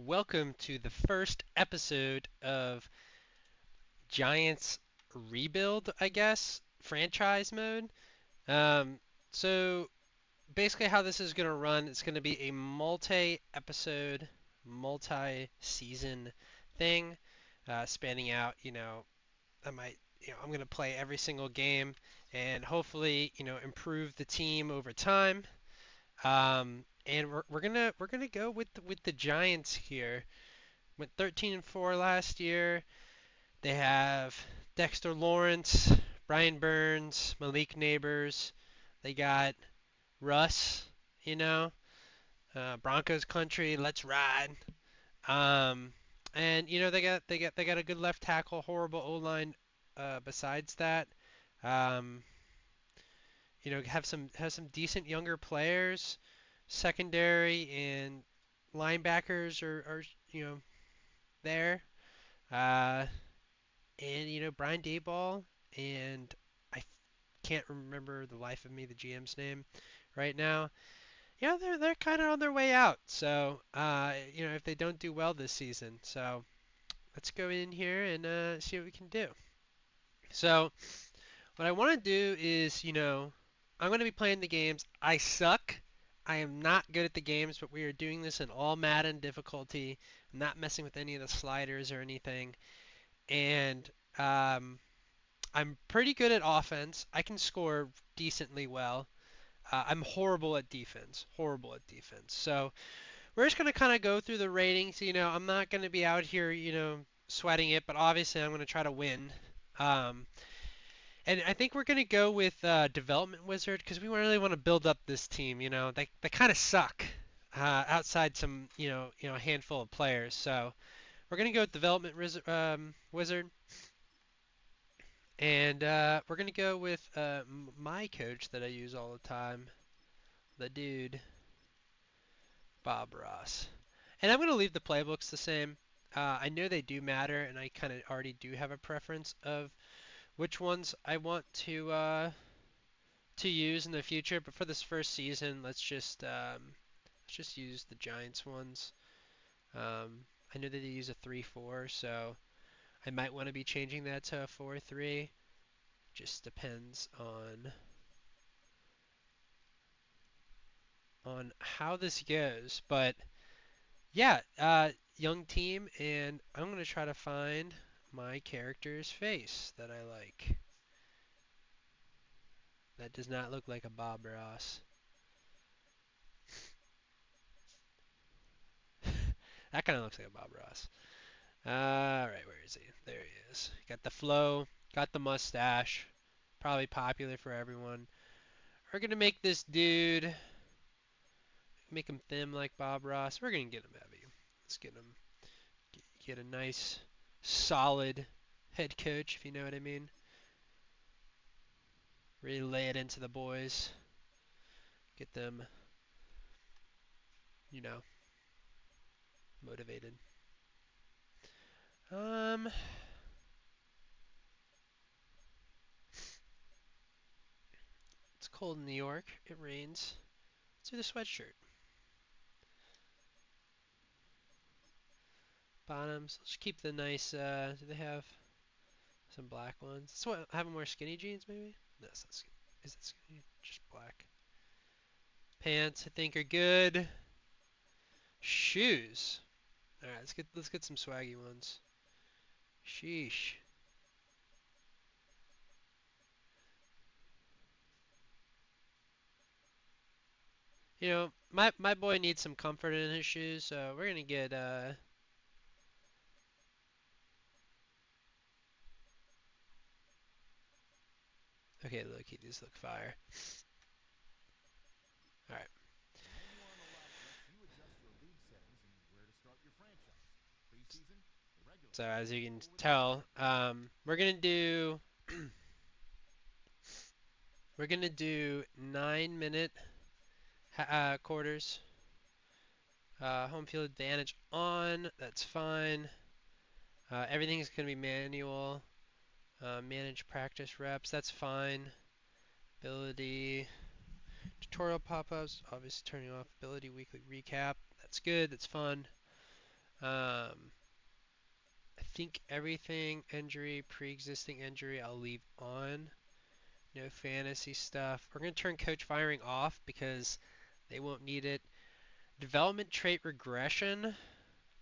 welcome to the first episode of Giants Rebuild, I guess, franchise mode. Um, so basically, how this is going to run, it's going to be a multi-episode, multi-season thing, spanning out. I'm going to play every single game and hopefully, improve the team over time. And we're gonna go with the Giants here. Went 13-4 last year. They have Dexter Lawrence, Brian Burns, Malik Neighbors. They got Russ, you know, Broncos country. Let's ride. Um, and they got a good left tackle, horrible O line. Besides that, um, have some decent younger players. Secondary and linebackers are there. Uh, and Brian Dayball and I can't remember the life of me the GM's name right now. Yeah, they're kind of on their way out. So if they don't do well this season, so let's go in here and see what we can do. So what I want to do is, I'm going to be playing the games. I suck. I am not good at the games, but we are doing this in all Madden difficulty. I'm not messing with any of the sliders or anything. And um, I'm pretty good at offense. I can score decently well. I'm horrible at defense. Horrible at defense. So we're just going to kind of go through the ratings. I'm not going to be out here, sweating it, but obviously I'm going to try to win. Um, and I think we're going to go with Development Wizard because we really want to build up this team. They kind of suck outside some, a handful of players. So we're going to go with Development Wizard. And we're going to go with my coach that I use all the time, the dude, Bob Ross. And I'm going to leave the playbooks the same. I know they do matter, and I kind of already do have a preference of which ones I want to use in the future. But for this first season, let's just use the Giants ones. I know that they use a 3-4, so I might want to be changing that to a 4-3. Just depends on how this goes. But yeah, young team, and I'm gonna try to find my character's face that I like. That does not look like a Bob Ross. That kind of looks like a Bob Ross. Alright, where is he? There he is. Got the flow, got the mustache. Probably popular for everyone. We're gonna make this dude, make him thin like Bob Ross. We're gonna get him heavy. Let's get a nice, solid head coach, if you know what I mean. Really lay it into the boys. Get them, you know, motivated. Um, it's cold in New York. It rains. Let's do the sweatshirt. Bottoms. Let's keep the nice. Do they have some black ones? So what? Have them wear skinny jeans, maybe? No, it's not skinny. Is it skinny? Just black. Pants, I think, are good. Shoes. All right, let's get some swaggy ones. Sheesh. My boy needs some comfort in his shoes, so we're gonna get okay, look, these look fire. All right. So as you can tell, we're gonna do 9-minute quarters. Home field advantage on. That's fine. Everything's gonna be manual. Manage practice reps. That's fine. Ability. Tutorial pop-ups. Obviously turning off ability weekly recap. That's good. That's fun. Um, I think everything injury, pre-existing injury, I'll leave on. No fantasy stuff. We're going to turn coach firing off because they won't need it. Development trait regression,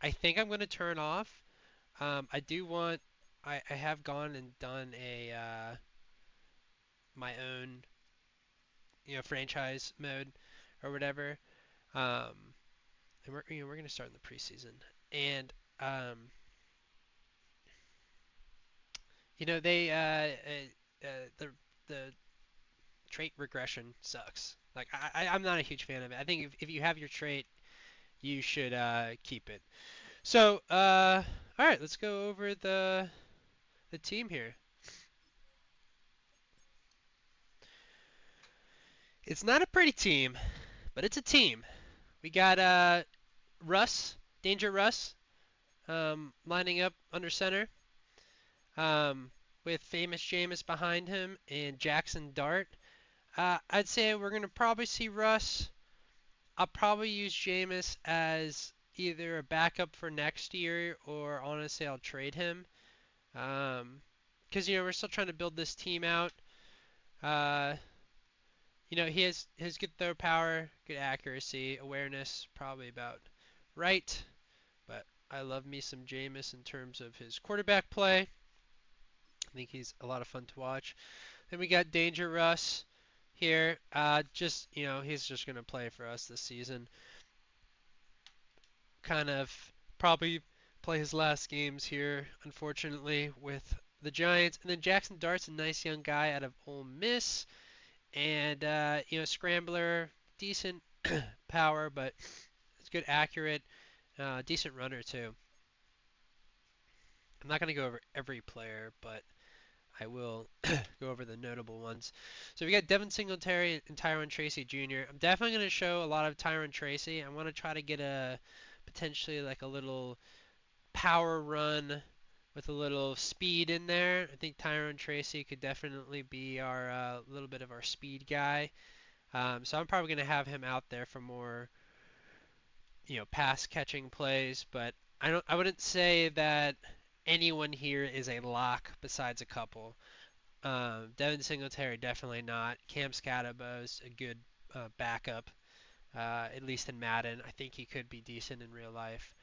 I think I'm going to turn off. I do want, I have gone and done a my own, franchise mode or whatever. Um, and we're going to start in the preseason. And they the trait regression sucks. Like I'm not a huge fan of it. I think if you have your trait, you should keep it. So all right, let's go over the team here. It's not a pretty team, but it's a team. We got Russ, Danger Russ, lining up under center, with famous Jameis behind him and Jackson Dart. I'd say we're gonna probably see Russ. I'll probably use Jameis as either a backup for next year or honestly I'll trade him. Because we're still trying to build this team out. Uh, he has good throw power, good accuracy, awareness, probably about right. But I love me some Jameis in terms of his quarterback play. I think he's a lot of fun to watch. Then we got Danger Russ here. Just he's just gonna play for us this season. Kind of probably play his last games here, unfortunately, with the Giants. And then Jackson Dart's a nice young guy out of Ole Miss, and scrambler, decent power, but it's good, accurate, decent runner too. I'm not gonna go over every player, but I will go over the notable ones. So we got Devin Singletary and Tyron Tracy Jr. I'm definitely going to show a lot of Tyron Tracy. I want to try to get a potentially like a little power run with a little speed in there. I think Tyron Tracy could definitely be our little bit of our speed guy. So I'm probably going to have him out there for more, pass catching plays. But I wouldn't say that anyone here is a lock besides a couple. Devin Singletary definitely not. Cam Scatabo's a good backup, at least in Madden. I think he could be decent in real life.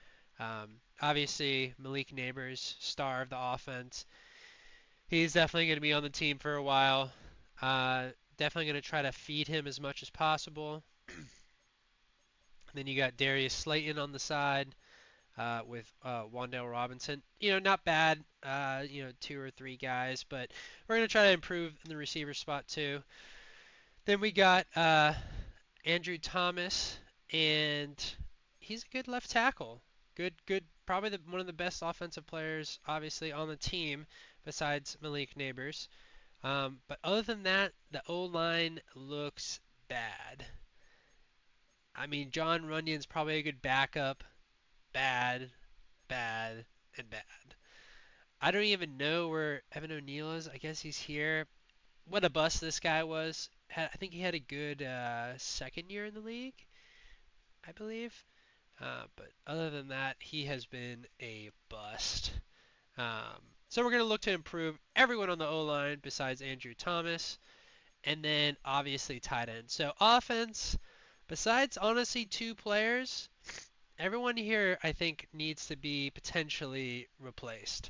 Obviously, Malik Neighbors, star of the offense. He's definitely going to be on the team for a while. Definitely going to try to feed him as much as possible. Then you got Darius Slayton on the side with Wandale Robinson. Not bad. 2 or 3 guys, but we're going to try to improve in the receiver spot too. Then we got Andrew Thomas, and he's a good left tackle. Good, probably one of the best offensive players, obviously, on the team, besides Malik Neighbors. But other than that, the O line looks bad. I mean, John Runyon's probably a good backup. Bad, bad, and bad. I don't even know where Evan O'Neal is. I guess he's here. What a bust this guy was. I think he had a good second year in the league, I believe. But other than that, he has been a bust. So we're going to look to improve everyone on the O line besides Andrew Thomas, and then obviously tight end. So offense, besides honestly 2 players, everyone here I think needs to be potentially replaced.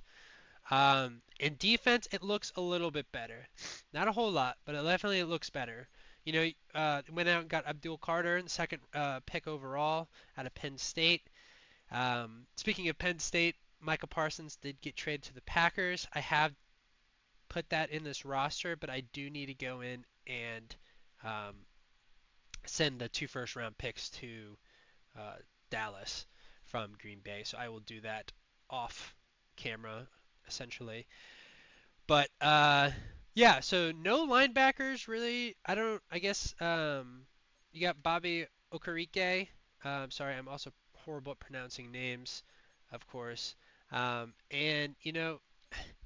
In defense, it looks a little bit better. Not a whole lot, but it definitely looks better. Went out and got Abdul Carter in the second pick overall out of Penn State. Speaking of Penn State, Micah Parsons did get traded to the Packers. I have put that in this roster, but I do need to go in and um, send the 2 first-round picks to uh, Dallas from Green Bay. So I will do that off camera, essentially. But yeah, so no linebackers really. I guess you got Bobby Okereke. Sorry, I'm also horrible at pronouncing names, of course. And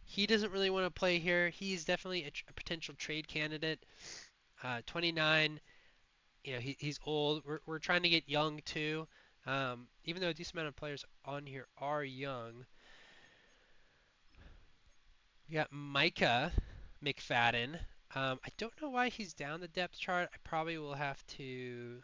he doesn't really want to play here. He's definitely a potential trade candidate. 29. He's old. We're trying to get young too. Even though a decent amount of players on here are young. We got Micah McFadden. I don't know why he's down the depth chart. I probably will have to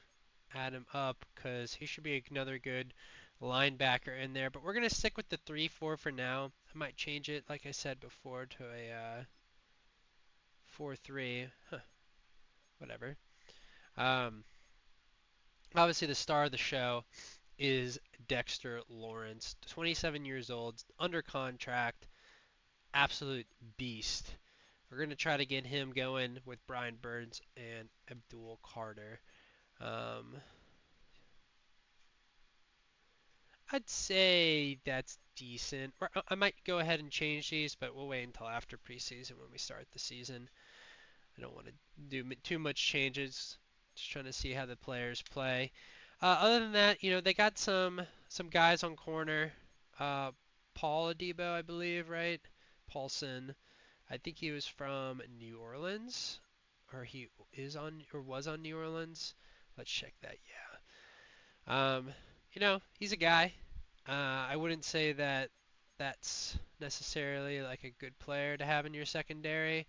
add him up because he should be another good linebacker in there. But we're going to stick with the 3-4 for now. I might change it, like I said before, to a 4-3. Huh, whatever. Um, Obviously, the star of the show is Dexter Lawrence, 27 years old, under contract, absolute beast. We're going to try to get him going with Brian Burns and Abdul Carter. Um, I'd say that's decent. Or I might go ahead and change these, but we'll wait until after preseason when we start the season. I don't want to do too much changes. Just trying to see how the players play. Other than that, they got some guys on corner. Uh, Paul Adebo, I believe, right? Paulson. I think he was from New Orleans, or he is on or was on New Orleans. Let's check that. Um, he's a guy. I wouldn't say that that's necessarily like a good player to have in your secondary,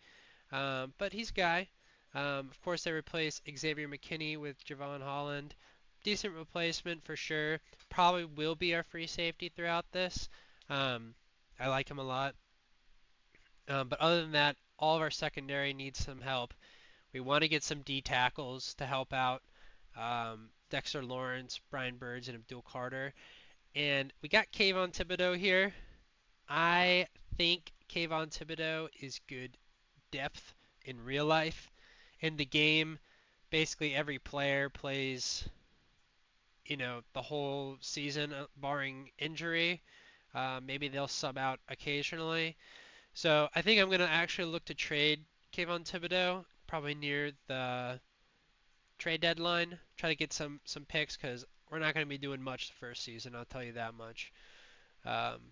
but he's a guy. Of course, they replaced Xavier McKinney with Javon Holland. Decent replacement for sure. Probably will be our free safety throughout this. Um, I like him a lot. But other than that, all of our secondary needs some help. We want to get some D tackles to help out Dexter Lawrence, Brian Birds, and Abdul Carter. And we got Kayvon Thibodeau here. I think Kayvon Thibodeau is good depth in real life. In the game, basically every player plays, the whole season, barring injury. Maybe they'll sub out occasionally. So I think I'm going to actually look to trade Kayvon Thibodeau probably near the trade deadline. Try to get some picks because we're not going to be doing much the first season. I'll tell you that much.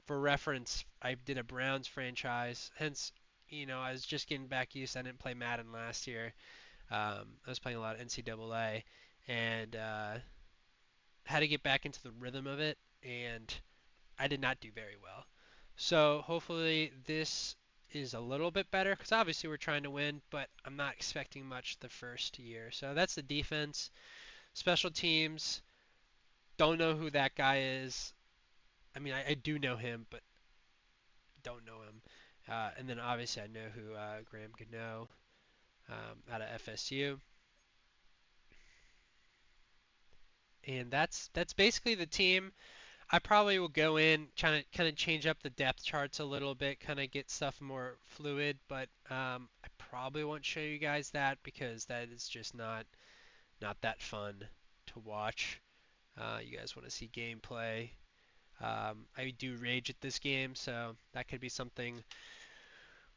For reference, I did a Browns franchise. Hence, I was just getting back used. I didn't play Madden last year. I was playing a lot of NCAA and had to get back into the rhythm of it, and I did not do very well. So hopefully this is a little bit better because obviously we're trying to win, but I'm not expecting much the first year. So that's the defense. Special teams, don't know who that guy is. I mean, I do know him, but don't know him. And then obviously I know who Graham Gano out of FSU. And that's basically the team. I probably will go in trying to kind of change up the depth charts a little bit, kind of get stuff more fluid, but I probably won't show you guys that because that is just not that fun to watch. You guys want to see gameplay. I do rage at this game, so that could be something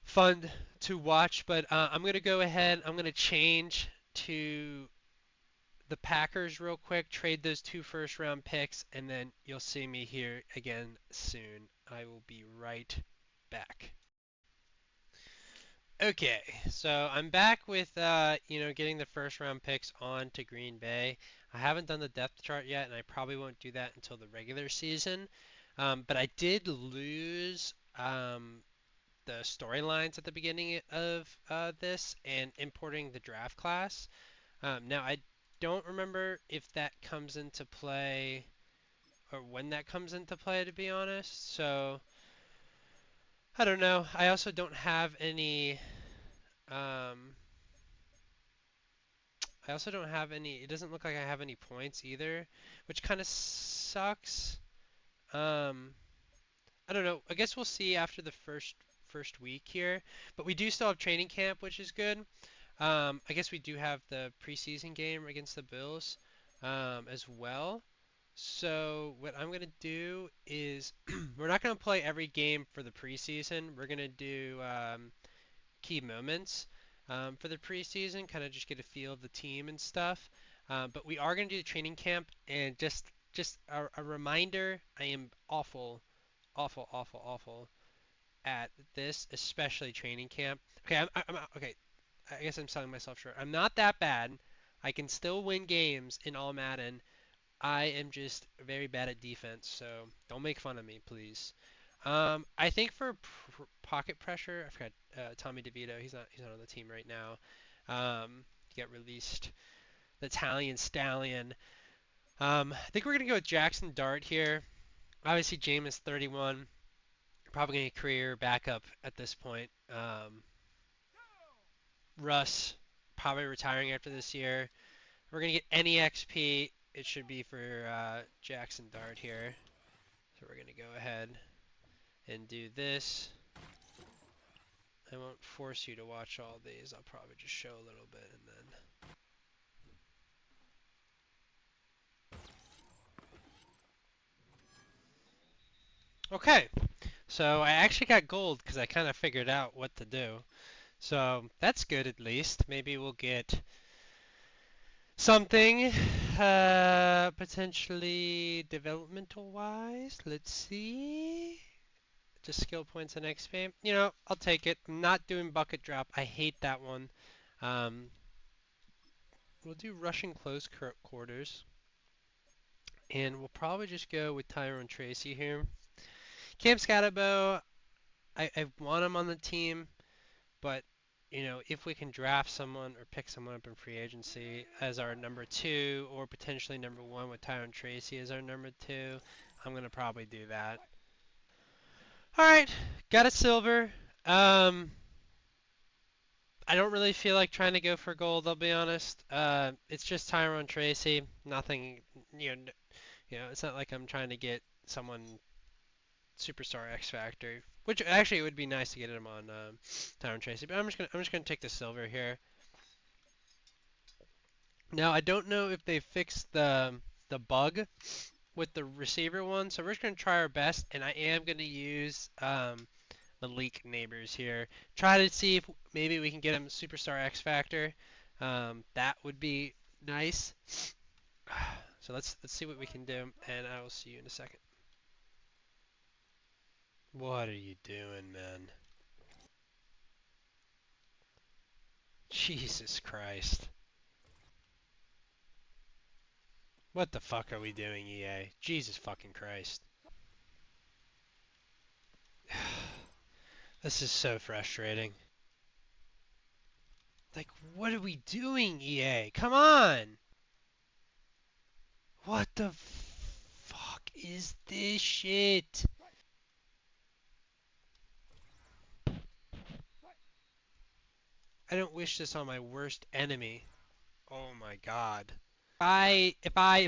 fun to watch. But I'm gonna go ahead. I'm gonna change to the Packers real quick, trade those 2 first-round picks, and then you'll see me here again soon. I will be right back. Okay, so I'm back with getting the first round picks on to Green Bay. I haven't done the depth chart yet, and I probably won't do that until the regular season. But I did lose the storylines at the beginning of this and importing the draft class. Now I don't remember if that comes into play or when that comes into play, to be honest. So I don't know. I also don't have any. Um, I also don't have any. It doesn't look like I have any points either, which kind of sucks. Um, I don't know. I guess we'll see after the first week here, but we do still have training camp, which is good. I guess we do have the preseason game against the Bills as well. So what I'm gonna do is we're not gonna play every game for the preseason. We're gonna do key moments for the preseason, kind of just get a feel of the team and stuff. But we are gonna do the training camp, and just a reminder, I am awful, awful, awful, awful at this, especially training camp. Okay, I'm okay. I guess I'm selling myself short. I'm not that bad. I can still win games in all Madden, I am just very bad at defense, so don't make fun of me, please. I think for pocket pressure, I forgot Tommy DeVito. He's not on the team right now. He got released. The Italian Stallion. I think we're gonna go with Jackson Dart here. Obviously, Jameis 31, probably gonna career backup at this point. Russ probably retiring after this year. We're gonna get any XP. It should be for Jackson Dart here. So we're gonna go ahead and do this. I won't force you to watch all these. I'll probably just show a little bit and then. Okay, so I actually got gold because I kind of figured out what to do. So that's good at least. Maybe we'll get something potentially developmental wise. Let's see. Just skill points and XP. You know, I'll take it. I'm not doing bucket drop. I hate that one. Um, we'll do rushing close quarters. And we'll probably just go with Tyrone Tracy here. Cam Scatterbo, I want him on the team, but you know, if we can draft someone or pick someone up in free agency as our number two, or potentially number one with Tyrone Tracy as our number two, I'm gonna probably do that. All right, got a silver. Um, I don't really feel like trying to go for gold. I'll be honest. It's just Tyrone Tracy. Nothing, you know, it's not like I'm trying to get someone superstar X Factor, which actually it would be nice to get him on Tyrone Tracy. But I'm just gonna take the silver here. Now I don't know if they fixed the bug with the receiver one, so we're just gonna try our best, and I am gonna use Malik Neighbors here. Try to see if maybe we can get him superstar X Factor. That would be nice. So let's see what we can do, and I will see you in a second. What are you doing, man? Jesus Christ. What the fuck are we doing, EA? Jesus fucking Christ. This is so frustrating. Like, what are we doing, EA? Come on! What the fuck is this shit? I don't wish this on my worst enemy. Oh my god. If I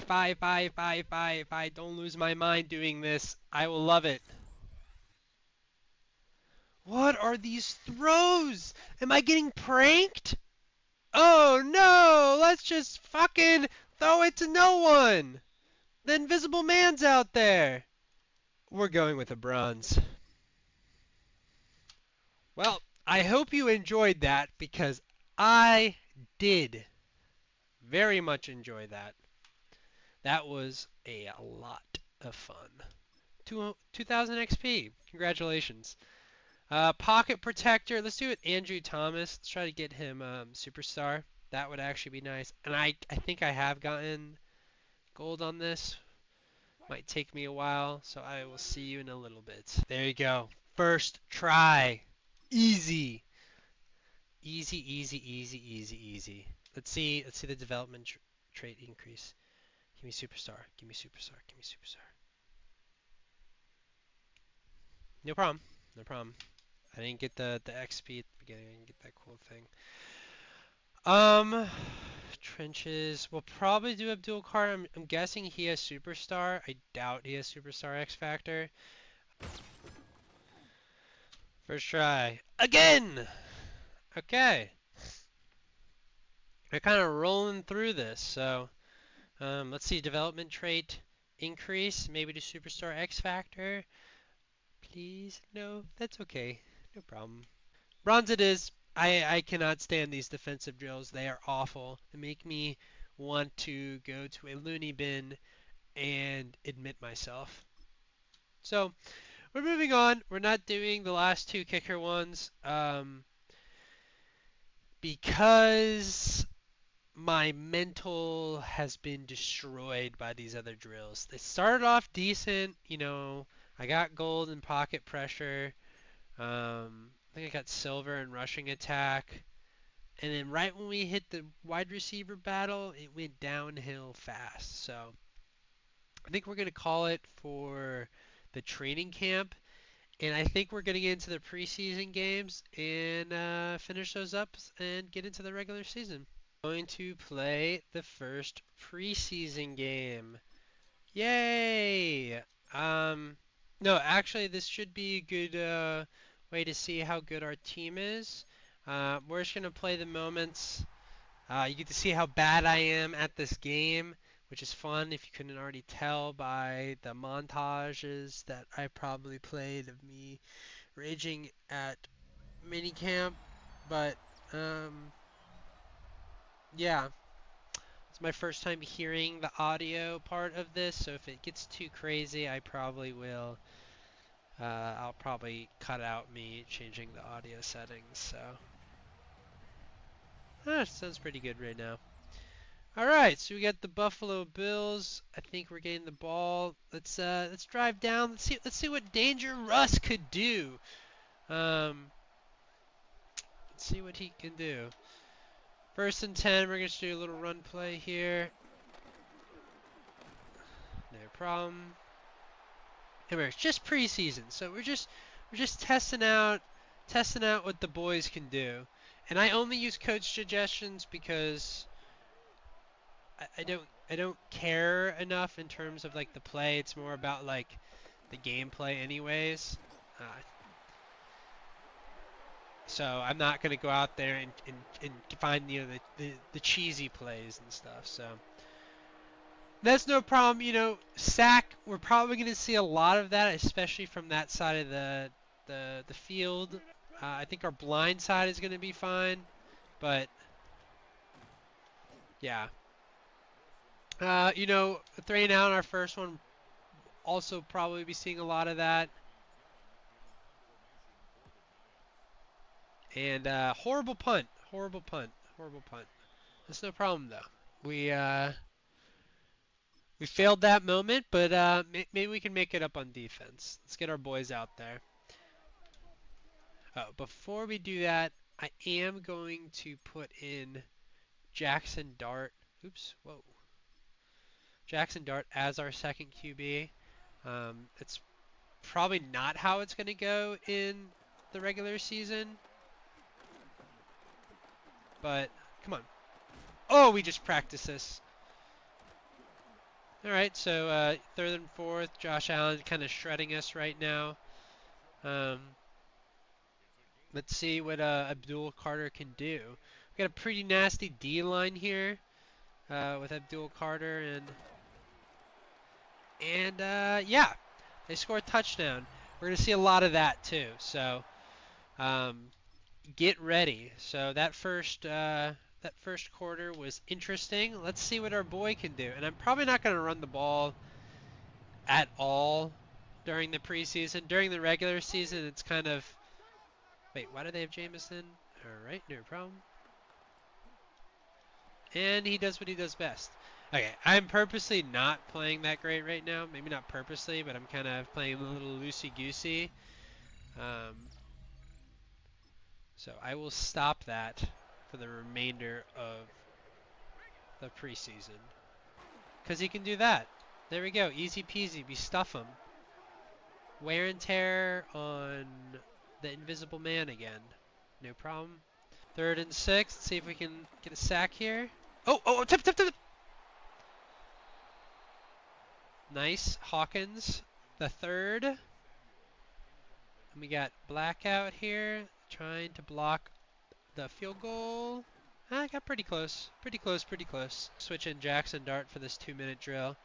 don't lose my mind doing this, I will love it. What are these throws? Am I getting pranked? Oh no! Let's just fucking throw it to no one! The Invisible Man's out there! We're going with a bronze. Well, I hope you enjoyed that because I did very much enjoy that. That was a lot of fun. 2000 XP. Congratulations. Pocket Protector. Let's do it Andrew Thomas. Let's try to get him Superstar. That would actually be nice. And I think I have gotten gold on this. Might take me a while, so I will see you in a little bit. There you go. First try. Easy. Easy, easy, easy, easy, easy. Let's see the development trait increase. Give me superstar. Give me superstar. Give me superstar. No problem. No problem. I didn't get the XP at the beginning. I didn't get that cool thing. Um, Trenches. We'll probably do Abdul Carr. I'm guessing he has superstar. I doubt he has superstar X Factor. First try. Again! Okay. We're kind of rolling through this. So, let's see. Development trait increase. Maybe to superstar X Factor. Please. No, that's okay. No problem. Bronze it is. I cannot stand these defensive drills. They are awful. They make me want to go to a loony bin and admit myself. So, we're moving on. We're not doing the last two kicker ones because my mental has been destroyed by these other drills. They started off decent, I got gold in pocket pressure. I think I got silver in rushing attack. And then right when we hit the wide receiver battle, it went downhill fast. So I think we're going to call it for the training camp. And I think we're going to get into the preseason games and finish those up and get into the regular season. Going to play the first preseason game. Yay! Um, no, actually, this should be a good way to see how good our team is. We're just gonna play the moments. You get to see how bad I am at this game, which is fun if you couldn't already tell by the montages that I probably played of me raging at minicamp. But yeah, it's my first time hearing the audio part of this, so if it gets too crazy, I probably will. I'll probably cut out me changing the audio settings. So, sounds pretty good right now. All right, so we got the Buffalo Bills. I think we're getting the ball. Let's drive down. Let's see what Danger Russ could do. Let's see what he can do. First and 10. We're gonna do a little run play here. No problem. Remember, it's just preseason, so we're just testing out what the boys can do. And I only use coach suggestions because I don't care enough in terms of like the play. It's more about like the gameplay, anyways. Uh, so I'm not gonna go out there and find the cheesy plays and stuff. So that's no problem. Sack. We're probably going to see a lot of that, especially from that side of the field. I think our blind side is going to be fine, but yeah. 3 and out our first one. Also probably be seeing a lot of that. And horrible punt, horrible punt, horrible punt. That's no problem though. We failed that moment, but maybe we can make it up on defense. Let's get our boys out there. Oh, before we do that, I am going to put in Jackson Dart. Oops, whoa. Jackson Dart as our second QB. It's probably not how it's going to go in the regular season. But, come on. Oh, we just practiced this. All right, so third and fourth. Josh Allen kind of shredding us right now. Let's see what Abdul Carter can do. We got a pretty nasty D line here with Abdul Carter and yeah, they score a touchdown. We're gonna see a lot of that too. So get ready. So that first quarter was interesting. Let's see what our boy can do. And I'm probably not gonna run the ball at all during the preseason. During the regular season, it's kind of wait. Why do they have Jameson? All right, no problem. And he does what he does best. Okay, I'm purposely not playing that great right now. Maybe not purposely, but I'm kind of playing a little loosey-goosey. So I will stop that for the remainder of the preseason. Because he can do that. There we go. Easy peasy. We stuff him. Wear and tear on the invisible man again. No problem. Third and 6. Let's see if we can get a sack here. Oh, tip, tip, tip. Nice. Hawkins, the third. And we got Blackout here trying to block the field goal. I got pretty close. Pretty close, pretty close. Switch in Jackson Dart for this 2-minute drill.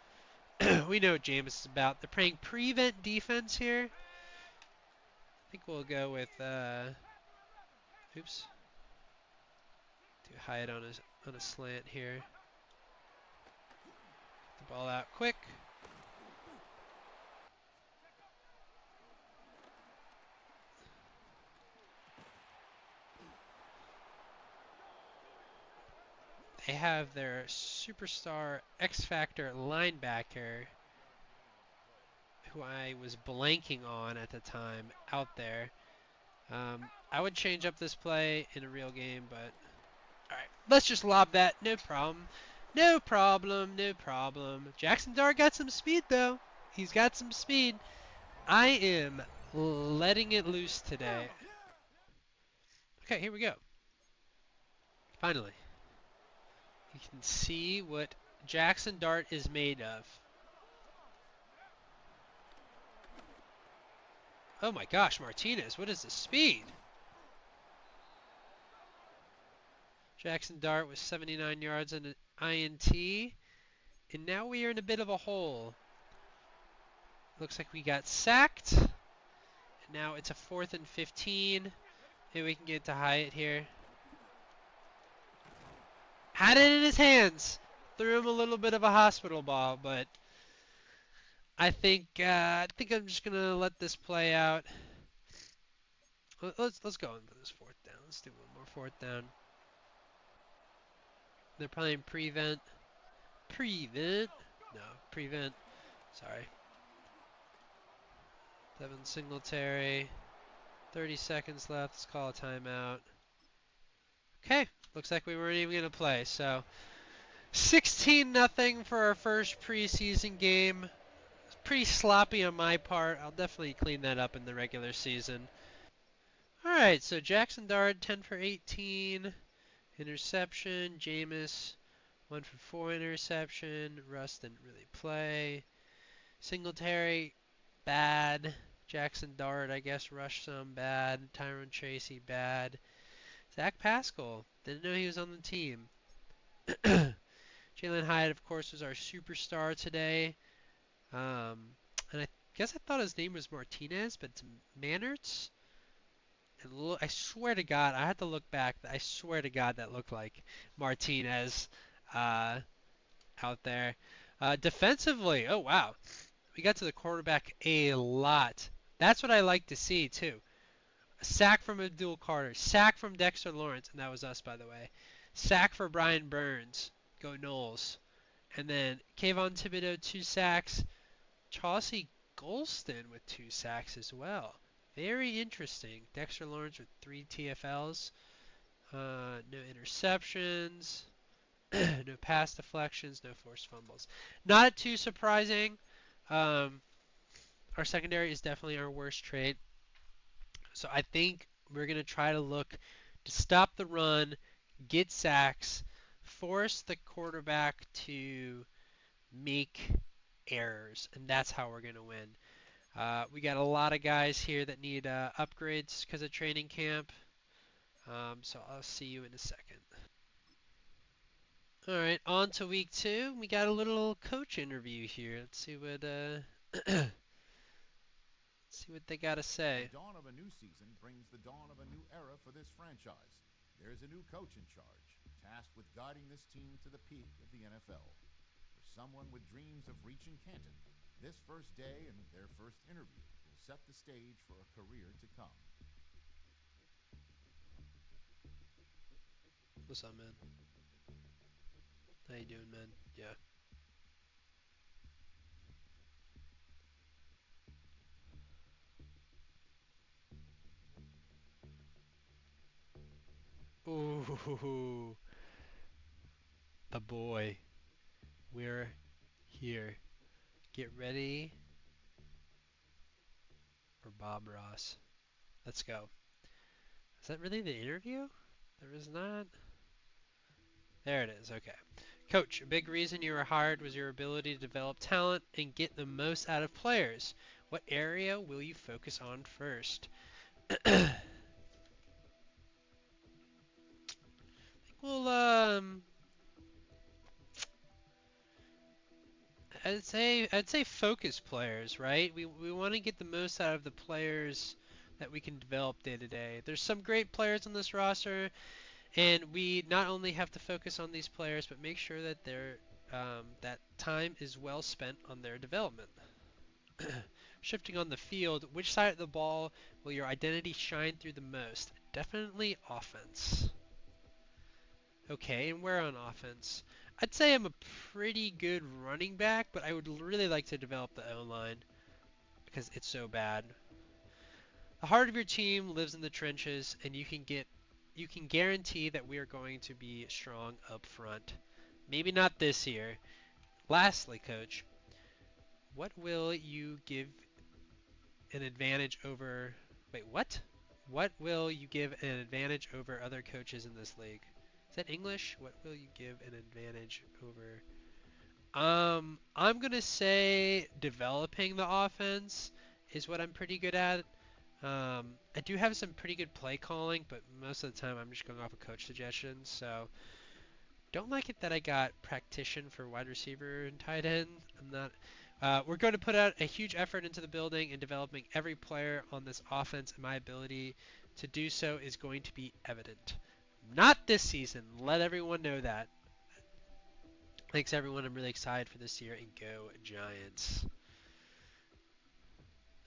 We know what James is about. They're playing prevent defense here. I think we'll go with oops. Too high on a slant here. Get the ball out quick. they have their superstar X Factor linebacker, who I was blanking on at the time, out there. I would change up this play in a real game, but alright, let's just lob that. No problem. No problem, no problem. Jackson Dart got some speed, though. He's got some speed. I am letting it loose today. Okay, here we go. Finally. You can see what Jackson Dart is made of. Oh my gosh, Martinez, what is the speed? Jackson Dart with 79 yards and an INT. And now we are in a bit of a hole. Looks like we got sacked. And now it's a 4th and 15. Maybe we can get to Hyatt here. Had it in his hands. Threw him a little bit of a hospital ball, but I think I'm just gonna let this play out. Let's go in for this 4th down. Let's do one more 4th down. They're playing prevent. Prevent. No, prevent. Sorry. Devin Singletary. 30 seconds left. Let's call a timeout. Okay. Looks like we weren't even going to play. So 16-0 for our first preseason game. It's pretty sloppy on my part. I'll definitely clean that up in the regular season. Alright, so Jackson Dart, 10 for 18. Interception. Jameis, 1 for 4 interception. Russ didn't really play. Singletary, bad. Jackson Dart, I guess, rushed some, bad. Tyrone Tracy, bad. Zach Pascal, didn't know he was on the team. Jalen Hyatt, of course, was our superstar today. And I guess I thought his name was Martinez, but it's Mannertz. I swear to God, I had to look back. I swear to God that looked like Martinez out there. Defensively, oh wow. We got to the quarterback a lot. That's what I like to see, too. A sack from Abdul Carter. Sack from Dexter Lawrence. And that was us, by the way. Sack for Brian Burns. Go Knowles. And then Kayvon Thibodeau, 2 sacks. Chauncey Golston with 2 sacks as well. Very interesting. Dexter Lawrence with 3 TFLs. No interceptions. No pass deflections. No forced fumbles. Not too surprising. Our secondary is definitely our worst trait. So I think we're going to try to look to stop the run, get sacks, force the quarterback to make errors, and that's how we're going to win. We got a lot of guys here that need upgrades because of training camp. So I'll see you in a second. All right, on to week 2. We got a little coach interview here. Let's see what see what they got to say. The dawn of a new season brings the dawn of a new era for this franchise. There's a new coach in charge, tasked with guiding this team to the peak of the NFL. For someone with dreams of reaching Canton, this first day and their first interview will set the stage for a career to come. What's up, man? How you doing, man? Yeah. Ooh, the boy. We're here. Get ready for Bob Ross. Let's go. Is that really the interview? There is not. There it is. Okay. Coach, a big reason you were hired was your ability to develop talent and get the most out of players. What area will you focus on first? Well, I'd say focus players, right? We want to get the most out of the players that we can develop day to day. There's some great players on this roster, and we not only have to focus on these players, but make sure that that time is well spent on their development. Shifting on the field, which side of the ball will your identity shine through the most? Definitely offense. okay, and where on offense? I'd say I'm a pretty good running back, but I would really like to develop the O-line because it's so bad. The heart of your team lives in the trenches, and you can guarantee that we are going to be strong up front. Maybe not this year. Lastly, coach, what will you give an advantage over? Wait, what? What will you give an advantage over other coaches in this league? Is that English? What will you give an advantage over? I'm gonna say developing the offense is what I'm pretty good at. I do have some pretty good play calling, but most of the time I'm just going off of coach suggestions. So don't like it that I got practitioner for wide receiver and tight end. I'm not. We're going to put out a huge effort into the building and developing every player on this offense, and my ability to do so is going to be evident. Not this season. Let everyone know that. Thanks, everyone. I'm really excited for this year, and go Giants.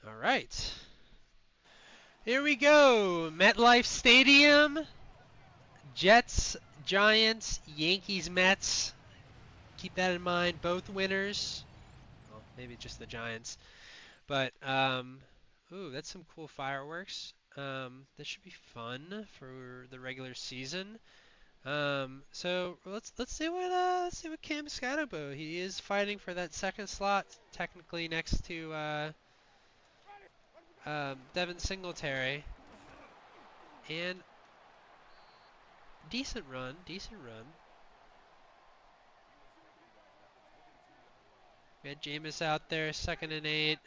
All right. Here we go. MetLife Stadium. Jets, Giants, Yankees, Mets. Keep that in mind. Both winners. Well, maybe just the Giants. But ooh, that's some cool fireworks. This should be fun for the regular season. So let's see what Cam Scatterbo. He is fighting for that second slot, technically next to Devin Singletary, and decent run, decent run. We had Jameis out there, 2nd and 8.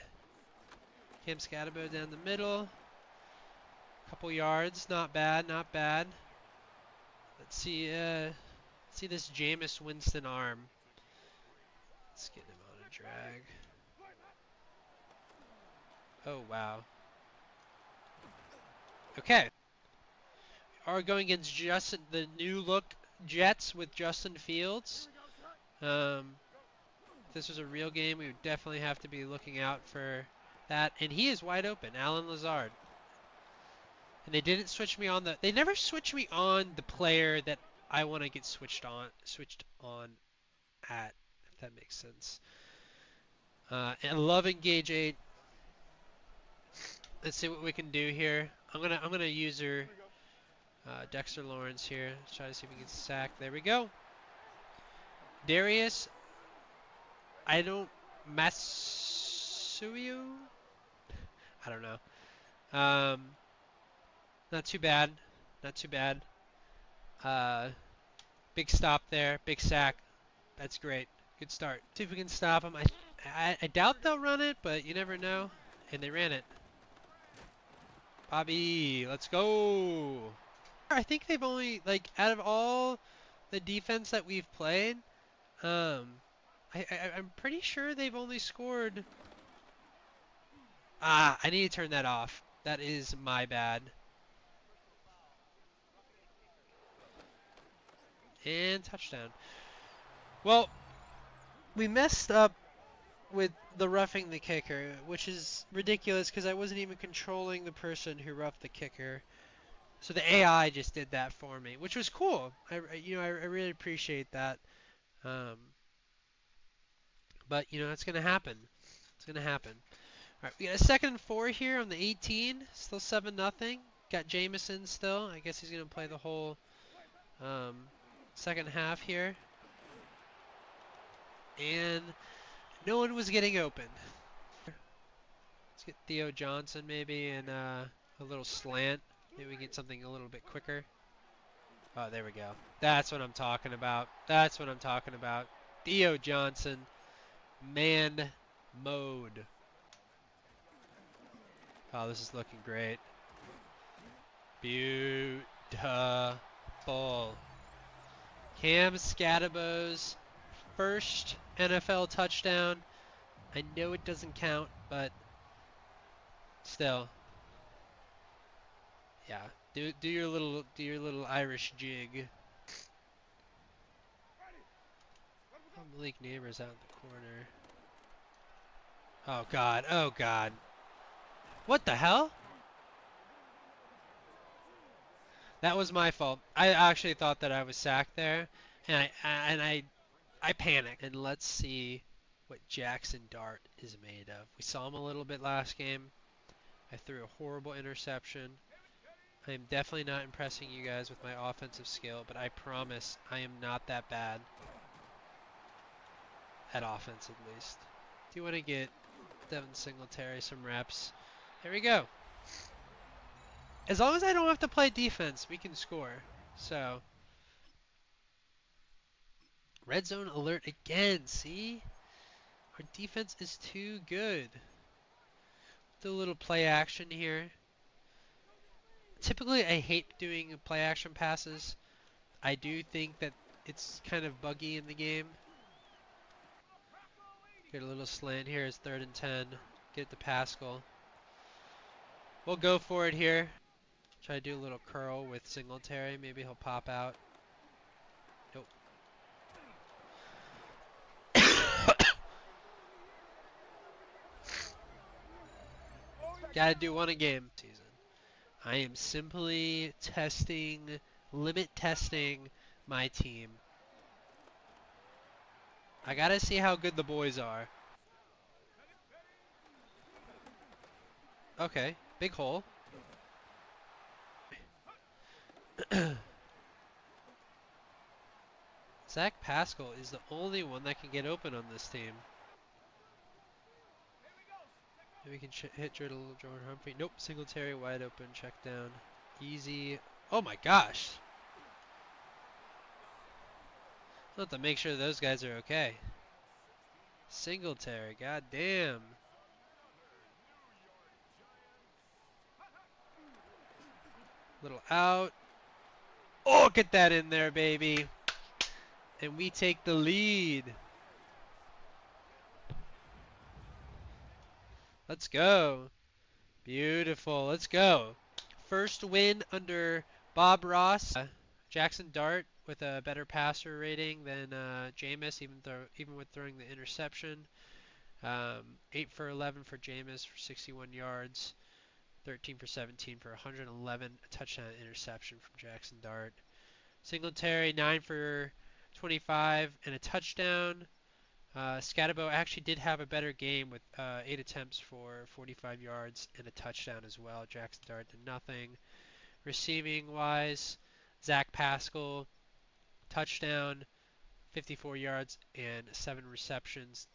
Cam Scatterbo down the middle. Couple yards, not bad, not bad. Let's see this Jameis Winston arm. Let's get him on a drag. Oh wow. Okay. Are going against Justin, the new look Jets with Justin Fields. If this was a real game, we would definitely have to be looking out for that. And he is wide open, Alan Lazard. And they didn't switch me on they never switch me on the player that I want to get switched on at, if that makes sense. And I love Engage 8. Let's see what we can do here. I'm gonna use Dexter Lawrence here. Let's try to see if we can sack. There we go. Darius, I don't Masuyu. I don't know. Not too bad. Not too bad. Big stop there. Big sack. That's great. Good start. See if we can stop them. I doubt they'll run it, but you never know. And they ran it. Bobby, let's go. I think they've only, like, out of all the defense that we've played, I'm pretty sure they've only scored. I need to turn that off. That is my bad. And touchdown. Well, we messed up with the roughing the kicker, which is ridiculous because I wasn't even controlling the person who roughed the kicker. So the AI just did that for me, which was cool. I really appreciate that. Um, but it's gonna happen. It's gonna happen. All right, we got a 2nd and 4 here on the 18. Still 7-0. Got Jameson still. I guess he's gonna play the whole second half here. And no one was getting open. Let's get Theo Johnson maybe and a little slant. Maybe we get something a little bit quicker. Oh, there we go. That's what I'm talking about. That's what I'm talking about. Theo Johnson, man mode. Oh, this is looking great. Beautiful. Cam Scatterbo's first NFL touchdown. I know it doesn't count, but still. Yeah. Do your little Irish jig. Oh, Malik Neighbors out in the corner. Oh god. Oh god. What the hell? That was my fault. I actually thought that I was sacked there, and I panicked. And let's see what Jackson Dart is made of. We saw him a little bit last game. I threw a horrible interception. I am definitely not impressing you guys with my offensive skill, but I promise I am not that bad at offense at least. Do you want to get Devin Singletary some reps? Here we go. As long as I don't have to play defense, we can score. So, red zone alert again. See? Our defense is too good. Do a little play action here. Typically, I hate doing play action passes. I do think that it's kind of buggy in the game. Get a little slant here. It's 3rd and 10. Get it to Pascal. We'll go for it here. Try to do a little curl with Singletary. Maybe he'll pop out. Nope. Gotta do one a game season. I am simply limit testing my team. I gotta see how good the boys are. Okay, big hole. Zach Pascal is the only one that can get open on this team. Maybe we can hit Jordan Humphrey. Nope, Singletary wide open, check down. Easy. Oh my gosh. I'll have to make sure those guys are okay. Singletary, goddamn. Little out. Oh, get that in there, baby. And we take the lead. Let's go. Beautiful. Let's go. First win under Bob Ross. Jackson Dart with a better passer rating than Jameis, even with throwing the interception. 8 for 11 for Jameis for 61 yards. 13 for 17 for 111. A touchdown interception from Jackson Dart. Singletary, 9 for 25 and a touchdown. Scatabo actually did have a better game with 8 attempts for 45 yards and a touchdown as well. Jackson Dart did nothing. Receiving wise, Zach Pascal, touchdown, 54 yards and 7 receptions.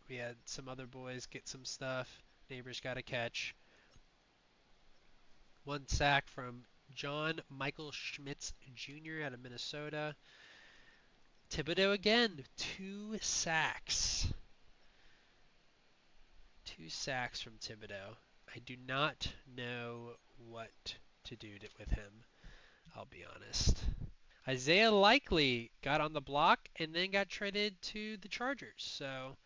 We had some other boys get some stuff. Neighbors got a catch. 1 sack from John Michael Schmitz Jr. out of Minnesota. Thibodeau again, 2 sacks. 2 sacks from Thibodeau. I do not know what to do with him, I'll be honest. Isaiah Likely got on the block and then got traded to the Chargers. So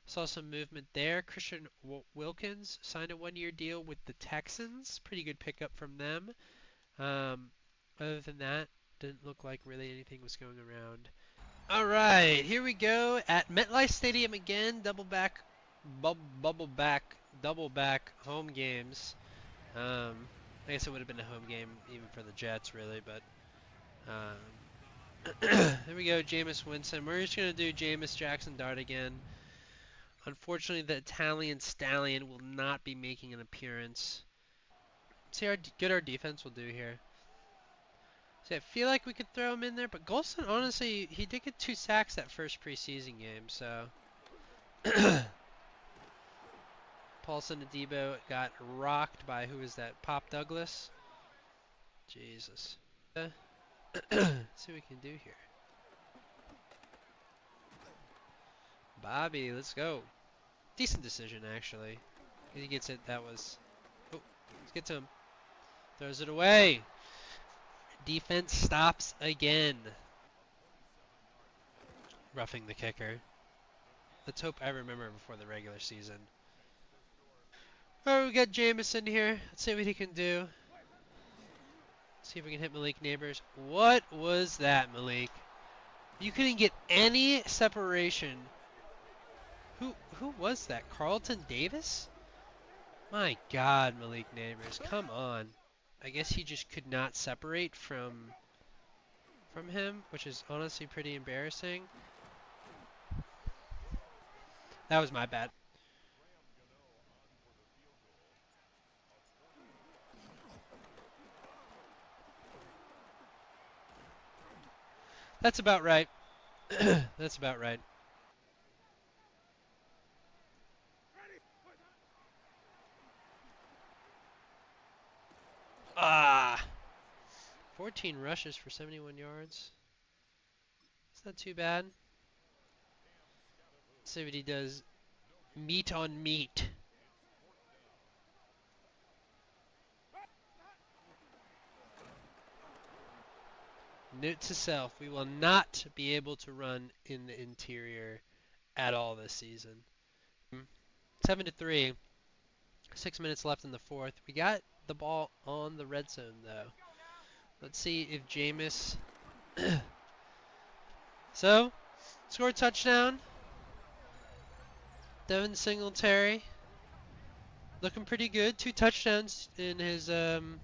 saw some movement there. Christian Wilkins signed a 1-year deal with the Texans. Pretty good pickup from them. Other than that, didn't look like really anything was going around. All right, here we go at MetLife Stadium again. Double back home games. I guess it would have been a home game even for the Jets, really, but here we go, Jameis Winston. We're just gonna do Jameis Jackson Dart again. Unfortunately, the Italian Stallion will not be making an appearance. See how good our defense will do here. See, I feel like we could throw him in there, but Golston, honestly, he did get 2 sacks that first preseason game, so. Paulson Adebo got rocked by, who is that, Pop Douglas? Jesus. See what we can do here. Bobby, let's go. Decent decision, actually. He gets it, that was. Oh, let's get to him. Throws it away. Defense stops again. Roughing the kicker. Let's hope I remember before the regular season. Alright, we got Jameson here. Let's see what he can do. See if we can hit Malik Neighbors. What was that, Malik? You couldn't get any separation. Who was that? Carlton Davis? My God, Malik Neighbors. Come on. I guess he just could not separate from him, which is honestly pretty embarrassing. That was my bad. That's about right. That's about right. Ah, 14 rushes for 71 yards. It's not too bad. Let's see what he does. Meat on meat. Note to self, we will not be able to run in the interior at all this season. 7-3. 6 minutes left in the fourth. We got the ball on the red zone though. Let's see if Jameis. So, scored touchdown. Devin Singletary looking pretty good. 2 touchdowns in his in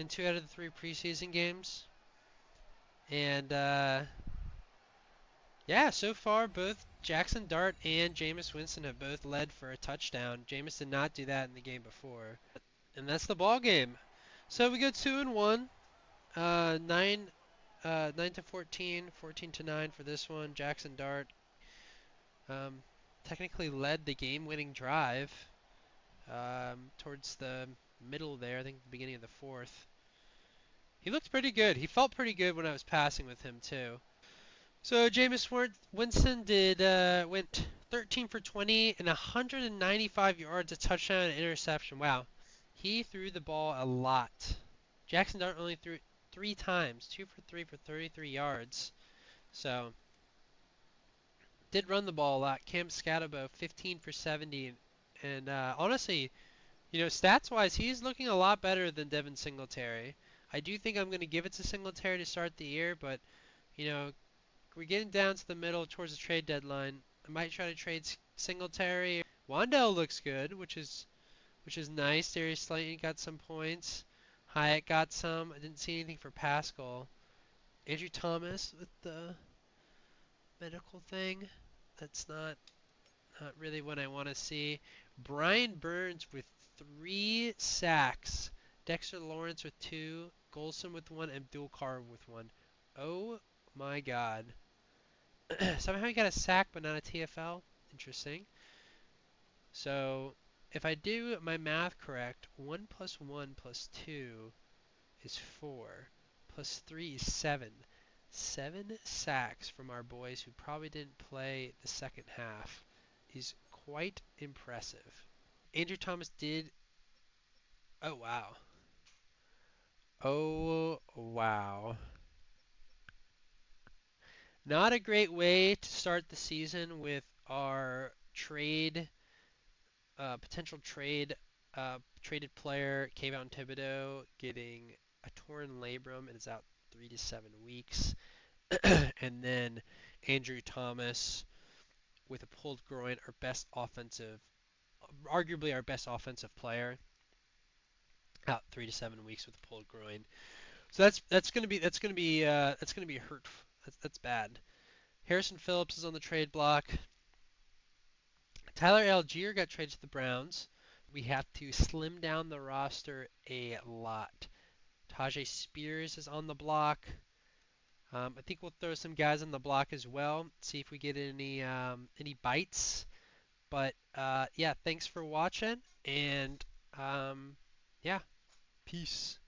2 out of the 3 preseason games. And yeah, so far both Jackson Dart and Jameis Winston have both led for a touchdown. Jameis did not do that in the game before. And that's the ball game. So we go 2-1. 9 to 14, 14 to 9 for this one. Jackson Dart technically led the game-winning drive towards the middle there. I think the beginning of the fourth. He looked pretty good. He felt pretty good when I was passing with him too. So Jameis Winston went 13 for 20 and 195 yards, a touchdown, and interception. Wow, he threw the ball a lot. Jackson Dart only threw it 3 times, 2 for 3 for 33 yards. So did run the ball a lot. Cam Scatabo 15 for 70, and honestly, stats wise, he's looking a lot better than Devin Singletary. I do think I'm going to give it to Singletary to start the year, but you know, we're getting down to the middle towards the trade deadline. I might try to trade Singletary. Wandell looks good, which is nice. Darius Slayton got some points. Hyatt got some. I didn't see anything for Pascal. Andrew Thomas with the medical thing. That's not really what I want to see. Brian Burns with 3 sacks. Dexter Lawrence with 2. Golson with 1. Abdul Carr with 1. Oh my God. Somehow he got a sack but not a TFL. Interesting. So if I do my math correct, 1 plus 1 plus 2 is 4. Plus 3 is 7. 7 sacks from our boys who probably didn't play the second half is quite impressive. Andrew Thomas did. Oh, wow. Oh, wow. Not a great way to start the season with our potential traded player, Kayvon Thibodeau, getting a torn labrum and is out 3 to 7 weeks. And then Andrew Thomas with a pulled groin, arguably our best offensive player, out 3 to 7 weeks with a pulled groin. So that's gonna be hurt. That's bad. Harrison Phillips is on the trade block. Tyler Algier got traded to the Browns. We have to slim down the roster a lot. Tajay Spears is on the block. I think we'll throw some guys on the block as well. See if we get any bites. But yeah, thanks for watching, and yeah, peace.